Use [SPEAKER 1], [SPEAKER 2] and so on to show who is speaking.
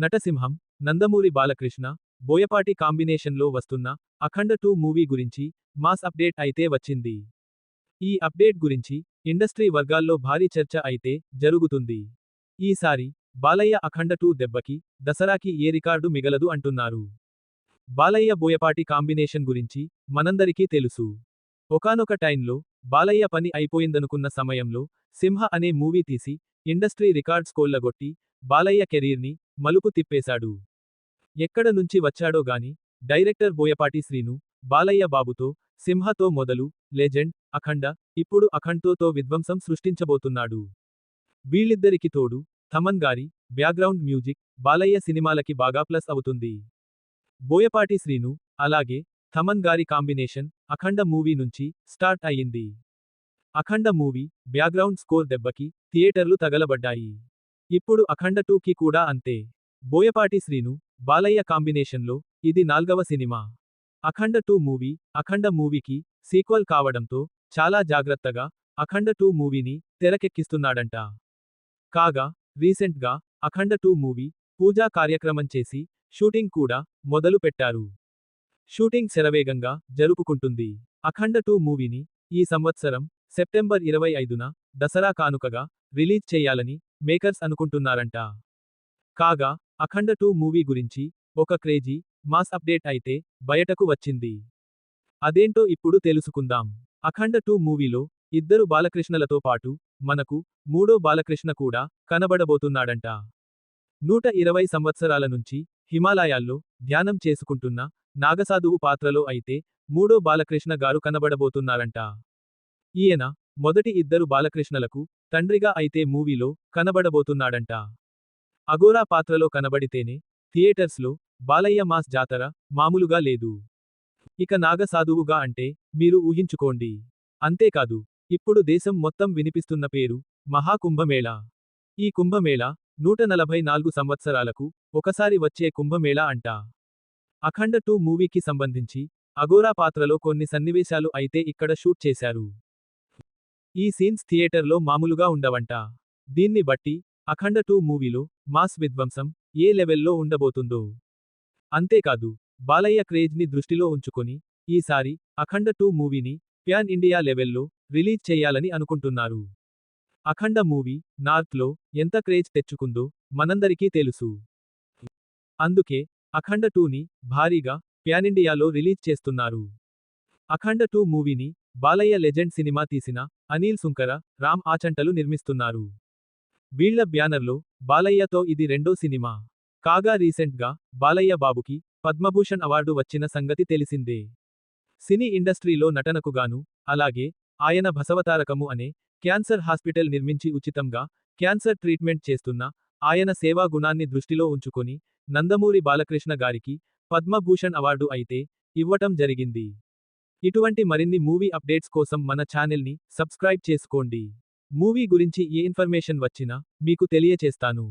[SPEAKER 1] నటసింహం, నందమూరి బాలకృష్ణ, బోయపాటి కాంబినేషన్లో వస్తున్న అఖండ 2 మూవీ గురించి మాస్ అప్డేట్ అయితే వచ్చింది. ఈ అప్డేట్ గురించి ఇండస్ట్రీ వర్గాల్లో భారీ చర్చ అయితే జరుగుతుంది. ఈసారి బాలయ్య అఖండ 2 దెబ్బకి దసరాకి ఏ రికార్డు మిగలదు అంటున్నారు. బాలయ్య బోయపాటి కాంబినేషన్ గురించి మనందరికీ తెలుసు. ఒకానొక టైంలో బాలయ్య పని అయిపోయిందనుకున్న సమయంలో సింహ అనే మూవీ తీసి ఇండస్ట్రీ రికార్డ్స్ కొల్లగొట్టి బాలయ్య కెరీర్ని మలుపు తిప్పేశాడు. ఎక్కడ నుంచి వచ్చాడో గాని డైరెక్టర్ బోయపాటి శ్రీను బాలయ్య బాబుతో సింహతో మొదలు లెజెండ్, అఖండ, ఇప్పుడు అఖండ్తో విధ్వంసం సృష్టించబోతున్నాడు. వీళ్ళిద్దరికి తోడు థమన్ గారి బ్యాక్గ్రౌండ్ మ్యూజిక్ బాలయ్య సినిమాలకి బాగా ప్లస్ అవుతుంది. బోయపాటి శ్రీను అలాగే థమన్ గారి కాంబినేషన్ అఖండ మూవీ నుంచి స్టార్ట్ అయ్యింది. అఖండ మూవీ బ్యాక్గ్రౌండ్ స్కోర్ దెబ్బకి థియేటర్లు తగలబడ్డాయి. ఇప్పుడు అఖండ 2కి కూడా అంతే. బోయపాటి శ్రీను బాలయ్య కాంబినేషన్లో ఇది 4వ సినిమా. అఖండ 2 మూవీ అఖండ మూవీకి సీక్వెల్ కావడంతో చాలా జాగ్రత్తగా అఖండ 2 మూవీని తెరకెక్కిస్తున్నాడంట. కాగా రీసెంట్గా అఖండ 2 మూవీ పూజా కార్యక్రమం చేసి షూటింగ్ కూడా మొదలు పెట్టారు. షూటింగ్ శరవేగంగా జరుపుకుంటుంది. అఖండ 2 మూవీని ఈ సంవత్సరం సెప్టెంబర్ 25న దసరా కానుకగా రిలీజ్ చేయాలని మేకర్స్ అనుకుంటున్నారంట. కాగా అఖండ 2 మూవీ గురించి ఒక క్రేజీ మాస్ అప్డేట్ అయితే బయటకు వచ్చింది. అదేంటో ఇప్పుడు తెలుసుకుందాం. అఖండ 2 మూవీలో ఇద్దరు బాలకృష్ణలతో పాటు మనకు మూడో బాలకృష్ణ కూడా కనబడబోతున్నాడంట. 120 సంవత్సరాల నుంచి హిమాలయాల్లో ధ్యానం చేసుకుంటున్న నాగసాధువు పాత్రలో అయితే మూడో బాలకృష్ణ గారు కనబడబోతున్నారంట. ఈయన మొదటి ఇద్దరు బాలకృష్ణలకు తండ్రిగా అయితే మూవీలో కనబడబోతున్నాడంట. అఘోరా పాత్రలో కనబడితేనే థియేటర్స్లో బాలయ్య మాస్ జాతర మామూలుగా లేదు. ఇక నాగసాధువుగా అంటే మీరు ఊహించుకోండి. అంతేకాదు ఇప్పుడు దేశం మొత్తం వినిపిస్తున్న పేరు మహాకుంభమేళా. ఈ కుంభమేళా 144 సంవత్సరాలకు ఒకసారి వచ్చే కుంభమేళా అంట. అఖండ 2 మూవీకి సంబంధించి అఘోరా పాత్రలో కొన్ని సన్నివేశాలు అయితే ఇక్కడ షూట్ చేశారు. ఈ సీన్స్ థియేటర్లో మామూలుగా ఉండవంట. దీన్ని బట్టి అఖండ 2 మూవీలో మాస్ విధ్వంసం ఏ లెవెల్లో ఉండబోతుందో. అంతేకాదు బాలయ్య క్రేజ్ని దృష్టిలో ఉంచుకొని ఈసారి అఖండ 2 మూవీని ప్యాన్ ఇండియా లెవెల్లో రిలీజ్ చేయాలని అనుకుంటున్నారు. అఖండ మూవీ నార్త్లో ఎంత క్రేజ్ తెచ్చుకుందో మనందరికీ తెలుసు. అందుకే అఖండ 2ని భారీగా ప్యానిండియాలో రిలీజ్ చేస్తున్నారు. అఖండ 2 మూవీని బాలయ్య లెజెండ్ సినిమా తీసిన అనిల్ సుంకర, రామ్ ఆచంటలు నిర్మిస్తున్నారు. వీళ్ల బ్యానర్లో బాలయ్యతో ఇది రెండో సినిమా. కాగా రీసెంట్గా బాలయ్య బాబుకి పద్మభూషణ్ అవార్డు వచ్చిన సంగతి తెలిసిందే. సినీ ఇండస్ట్రీలో నటనకుగాను అలాగే ఆయన బసవతారకము అనే క్యాన్సర్ హాస్పిటల్ నిర్మించి ఉచితంగా క్యాన్సర్ ట్రీట్మెంట్ చేస్తున్న ఆయన సేవా గుణాన్ని దృష్టిలో ఉంచుకొని నందమూరి బాలకృష్ణ గారికి పద్మభూషణ్ అవార్డు అయితే ఇవ్వటం జరిగింది. ఇటువంటి మరిన్ని మూవీ అప్డేట్స్ కోసం మన ఛానల్ని సబ్స్క్రైబ్ చేసుకోండి. మూవీ గురించి ఏ ఇన్ఫర్మేషన్ వచ్చినా మీకు తెలియచేస్తాను.